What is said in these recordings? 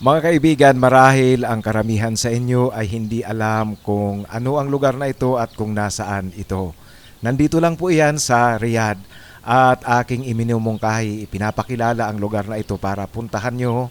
Mga kaibigan, marahil ang karamihan sa inyo ay hindi alam kung ano ang lugar na ito at kung nasaan ito. Nandito lang po iyan sa Riyadh at aking iminumungkahi, ipinapakilala ang lugar na ito para puntahan nyo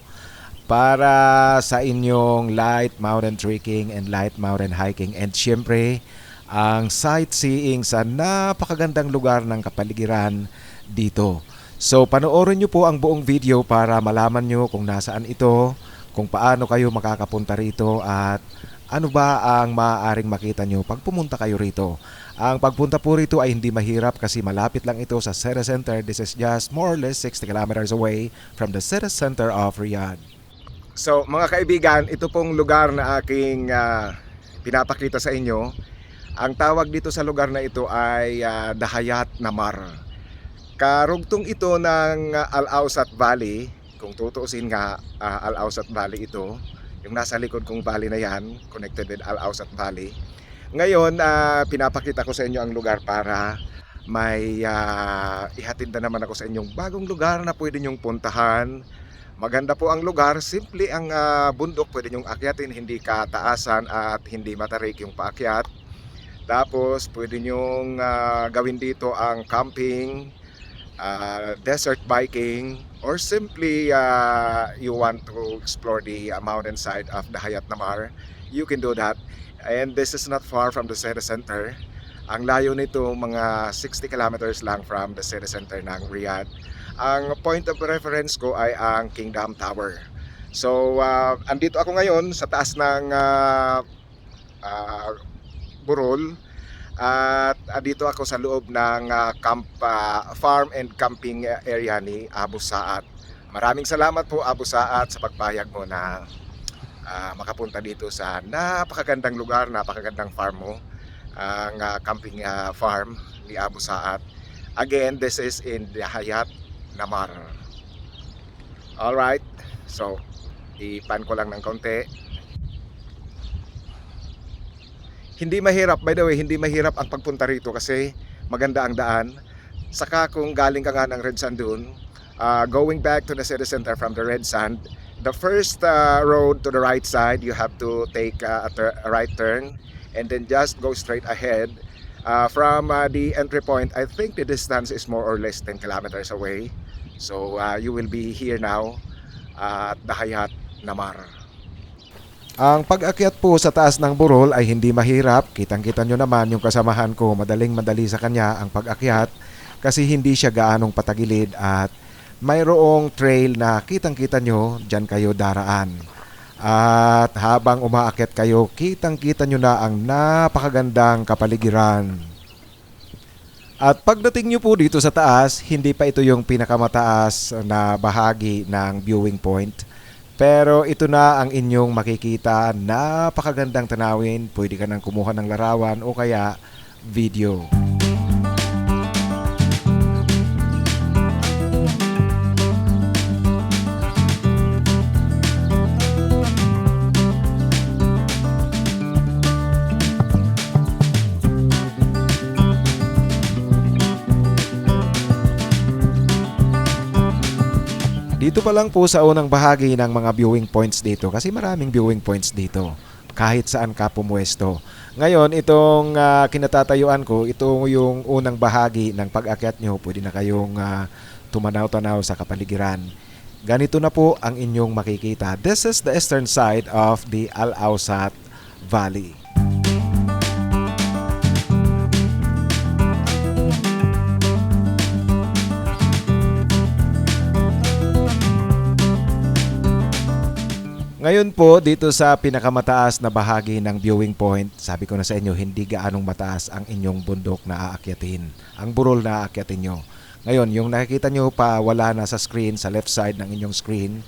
para sa inyong light mountain trekking and light mountain hiking and syempre ang sightseeing sa napakagandang lugar ng kapaligiran dito. So panoorin nyo po ang buong video para malaman nyo kung nasaan ito, kung paano kayo makakapunta rito at ano ba ang maaaring makita nyo pag pumunta kayo rito. Ang pagpunta po rito ay hindi mahirap kasi malapit lang ito sa city center. This is just more or less 60 kilometers away from the city center of Riyadh. So mga kaibigan, ito pong lugar na aking pinapakita sa inyo. Ang tawag dito sa lugar na ito ay Dahayat Namar. Karugtong ito ng Al-Awsat Valley. Kung tutuusin nga, Al-Awsat Valley ito. Yung nasa likod kong valley na yan, connected with Al-Awsat Valley. Ngayon, pinapakita ko sa inyo ang lugar para may ihatid na naman ako sa inyong bagong lugar na pwede nyong puntahan. Maganda po ang lugar, simple ang bundok, pwede nyong akyatin, hindi kataasan at hindi matarik yung paakyat. Tapos pwede nyong gawin dito ang camping, desert biking, or simply you want to explore the mountainside of Dahayat Namar, you can do that. And this is not far from the city center. Ang layo nito mga 60 kilometers lang from the city center ng Riyadh. Ang point of reference ko ay ang Kingdom Tower. So andito ako ngayon sa taas ng Burol. At dito ako sa loob ng farm and camping area ni Abu Saad. Maraming salamat po Abu Saad sa pagpayag mo na makapunta dito sa napakagandang lugar, napakagandang farm mo, ang camping farm ni Abu Saad. Again, this is in Dahayat Namar. Alright, so ipan ko lang ng konti. Hindi mahirap, by the way, hindi mahirap ang pagpunta rito kasi maganda ang daan. Saka kung galing ka nga ng Red Sand dun, going back to the city center from the Red Sand, the first road to the right side, you have to take a right turn and then just go straight ahead. From the entry point, I think the distance is more or less 10 kilometers away. So you will be here now at Dahayat Namar. Ang pag-akyat po sa taas ng Burol ay hindi mahirap. Kitang-kita nyo naman yung kasamahan ko, madaling-madali sa kanya ang pag-akyat kasi hindi siya gaanong patagilid at mayroong trail na kitang-kita nyo, dyan kayo daraan. At habang umaakyat kayo, kitang-kita nyo na ang napakagandang kapaligiran. At pagdating nyo po dito sa taas, hindi pa ito yung pinakamataas na bahagi ng viewing point. Pero ito na ang inyong makikita, napakagandang tanawin, pwede ka nang kumuha ng larawan o kaya video. Dito pa lang po sa unang bahagi ng mga viewing points dito kasi maraming viewing points dito kahit saan ka pumuesto. Ngayon itong kinatatayuan ko, ito yung unang bahagi ng pag-akyat nyo, pwede na kayong tumanaw-tanaw sa kapaligiran. Ganito na po ang inyong makikita. This is the eastern side of the Al-Awsat Valley. Ngayon po, dito sa pinakamataas na bahagi ng viewing point, sabi ko na sa inyo, hindi gaanong mataas ang inyong bundok na aakyatin. Ang burol na aakyatin nyo. Ngayon, yung nakikita nyo pa wala na sa screen, sa left side ng inyong screen,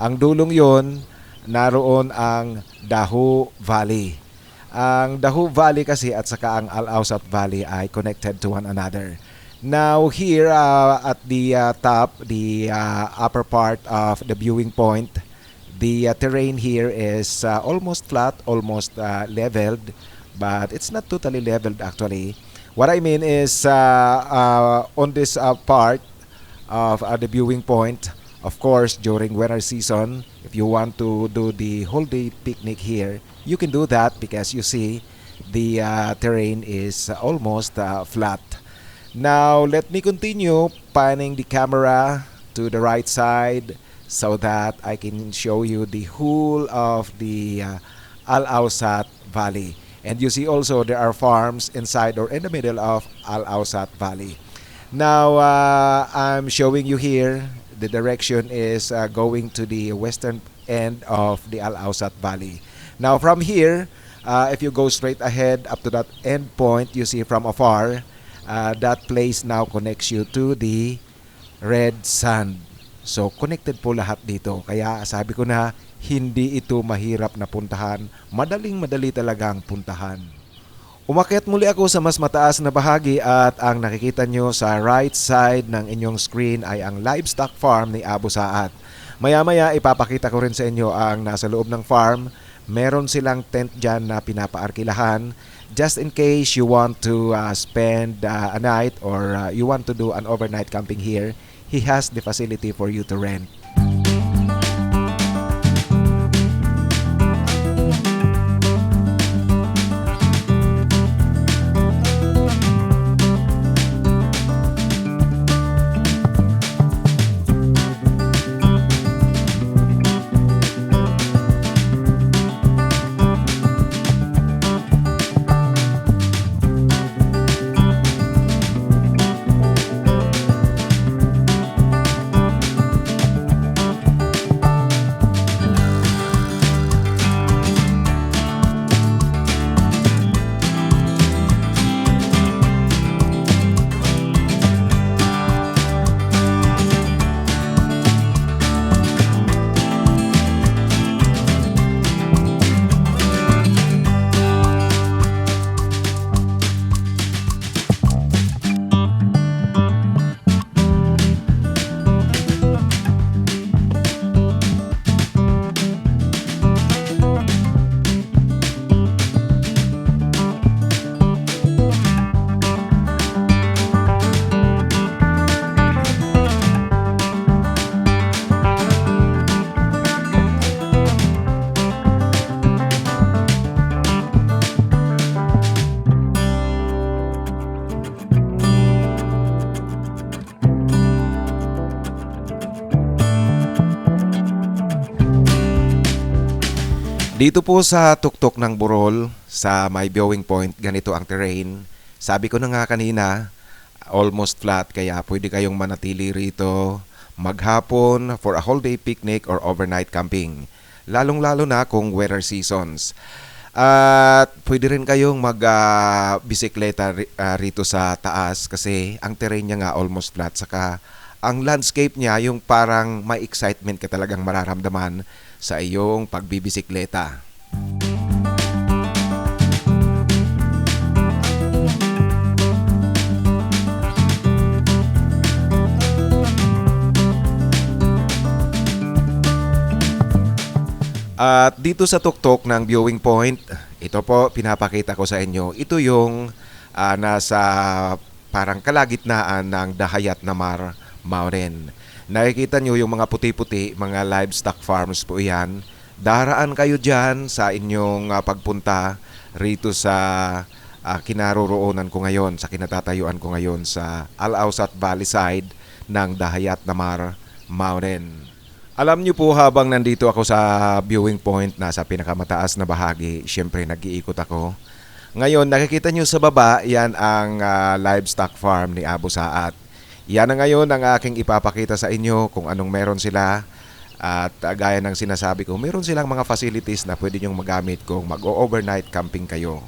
ang dulong yon, naroon ang Dahu Valley. Ang Dahu Valley kasi at saka ang Al-Awsat Valley ay connected to one another. Now here at the top, the upper part of the viewing point, the terrain here is almost flat, almost leveled, but it's not totally leveled actually. What I mean is on this part of the viewing point, Of course, during winter season, if you want to do the whole day picnic here, you can do that because you see the terrain is almost flat. Now, let me continue panning the camera to the right side so that I can show you the whole of the Al Ausat Valley. And you see also there are farms inside or in the middle of Al Ausat Valley. Now, I'm showing you here the direction is going to the western end of the Al Ausat Valley. Now, from here, if you go straight ahead up to that end point, you see from afar, that place now connects you to the red sand. So, connected po lahat dito. Kaya sabi ko na, hindi ito mahirap na puntahan. Madaling-madali talagang puntahan. Umakyat muli ako sa mas mataas na bahagi at ang nakikita nyo sa right side ng inyong screen ay ang livestock farm ni Abu Saat. Maya-maya ipapakita ko rin sa inyo ang nasa loob ng farm. Meron silang tent dyan na pinapaarkilahan just in case you want to spend a night or you want to do an overnight camping here. He has the facility for you to rent. Dito po sa tuktok ng Burol, sa my viewing point, ganito ang terrain. Sabi ko na nga kanina, almost flat, kaya pwede kayong manatili rito maghapon for a whole day picnic or overnight camping. Lalong-lalo na kung weather seasons. At pwede rin kayong mag-bisikleta rito sa taas kasi ang terrain niya nga almost flat. Saka ang landscape niya, yung parang may excitement ka talagang mararamdaman sa iyong pagbibisikleta. At dito sa tuktok ng viewing point, ito po pinapakita ko sa inyo. Ito yung nasa parang kalagitnaan ng Dahayat Namar Mountain. Nakikita nyo yung mga puti-puti, mga livestock farms po yan. Daraan kayo dyan sa inyong pagpunta rito sa kinaroroonan ko ngayon, sa kinatatayuan ko ngayon sa Al Ausat Valley side ng Dahayat Namar Mountain. Alam nyo po habang nandito ako sa viewing point, nasa pinakamataas na bahagi, syempre nag-iikot ako. Ngayon nakikita nyo sa baba, yan ang livestock farm ni Abu Saat. Yan na ngayon ang aking ipapakita sa inyo kung anong meron sila at gaya ng sinasabi ko, meron silang mga facilities na pwede nyong magamit kung mag-overnight camping kayo.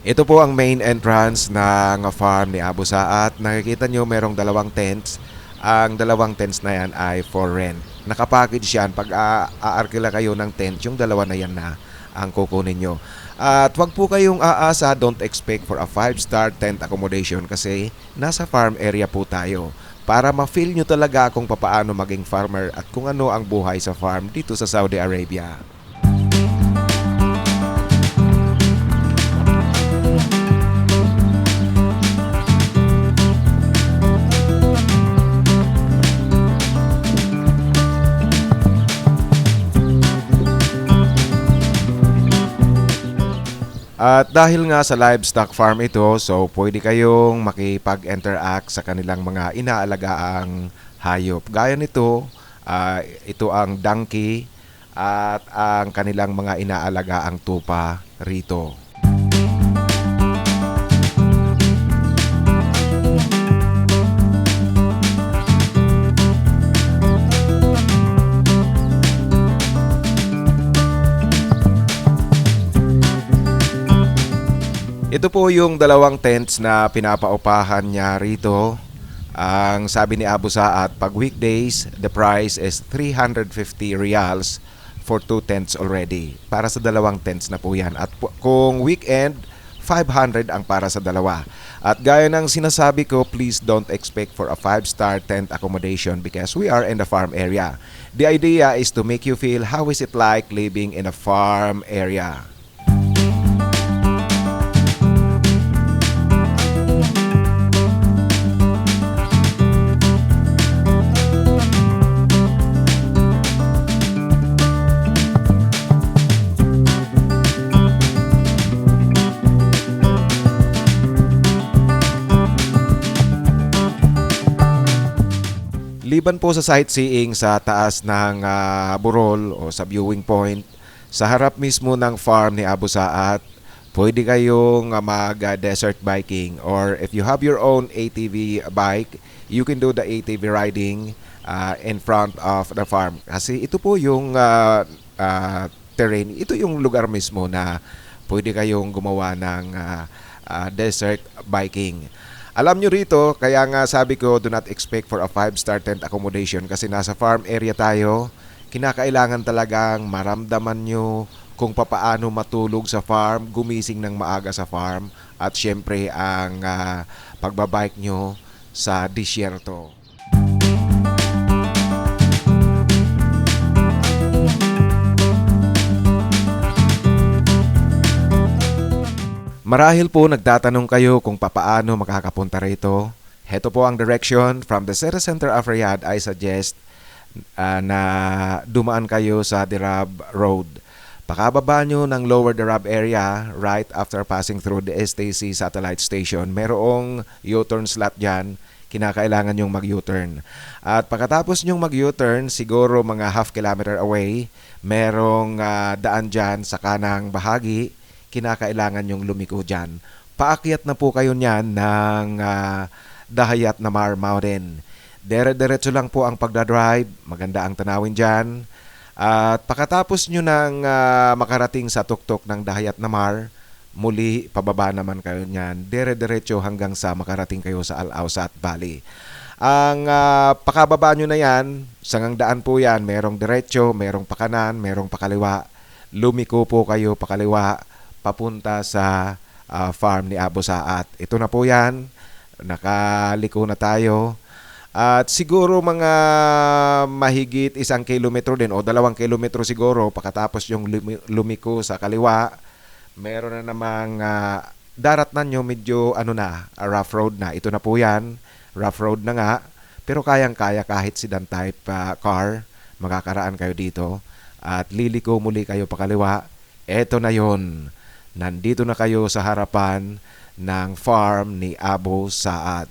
Ito po ang main entrance ng farm ni Abu Saat. Nakikita nyo merong dalawang tents. Ang dalawang tents na yan ay for rent. Nakapackage yan. Pag aarkila kayo ng tent, yung dalawa na yan na ang kukunin nyo. At wag po kayong aasa, don't expect for a 5-star tent accommodation kasi nasa farm area po tayo para ma-feel nyo talaga kung papaano maging farmer at kung ano ang buhay sa farm dito sa Saudi Arabia. At dahil nga sa livestock farm ito, so pwede kayong makipag-interact sa kanilang mga inaalagaang hayop. Gaya nito, ito ang donkey at ang kanilang mga inaalagaang tupa rito. Ito po yung dalawang tents na pinapaupahan niya rito. Ang sabi ni Abu Saad, pag weekdays, the price is 350 reals for 2 tents already. Para sa dalawang tents na po yan. At kung weekend, 500 ang para sa dalawa. At gaya ng sinasabi ko, please don't expect for a 5-star tent accommodation because we are in the farm area. The idea is to make you feel how is it like living in a farm area. Liban po sa sightseeing sa taas ng burol o sa viewing point, sa harap mismo ng farm ni Abu Saad, pwede kayong mag-desert biking or if you have your own ATV bike, you can do the ATV riding in front of the farm. Kasi ito po yung terrain, ito yung lugar mismo na pwede kayong gumawa ng desert biking. Alam nyo rito, kaya nga sabi ko do not expect for a 5-star tent accommodation kasi nasa farm area tayo. Kinakailangan talagang maramdaman nyo kung papaano matulog sa farm, gumising ng maaga sa farm at syempre ang pagbabike nyo sa disyerto. Marahil po nagtatanong kayo kung papaano makakapunta rito. Heto po ang direction from the city center of Riyadh. I suggest na dumaan kayo sa Dirab Road. Pakababa nyo ng Lower Dirab area right after passing through the STC Satellite Station. Merong U-turn slot dyan. Kinakailangan nyong mag-U-turn. At pagkatapos nyong mag-U-turn, siguro mga half kilometer away, merong daan dyan sa kanang bahagi. Kinakailangan yung lumiko dyan. Paakyat na po kayo niyan ng Dahayat Namar Mountain. Dire-diretso lang po ang pagdadrive. Maganda ang tanawin dyan. At pagkatapos nyo nang makarating sa tuktok ng Dahayat Namar, muli pababa naman kayo niyan. Dire-diretso hanggang sa makarating kayo sa Al-Awsat Valley. Ang pakababa nyo na yan, sangang daan po yan, merong diretso, merong pakanan, merong pakaliwa. Lumiko po kayo pakaliwa papunta sa farm ni Abu Saad. Ito na po yan. Nakaliko na tayo. At siguro mga mahigit 1 kilometro din o 2 kilometro siguro pagkatapos yung lumiko sa kaliwa, meron na namang daratnan nyo medyo rough road na. Ito na po yan. Rough road na nga. Pero kayang-kaya kahit sedan type car, makakaraan kayo dito. At liliko muli kayo pakaliwa. Ito na yon. Nandito na kayo sa harapan ng farm ni Abu Saad.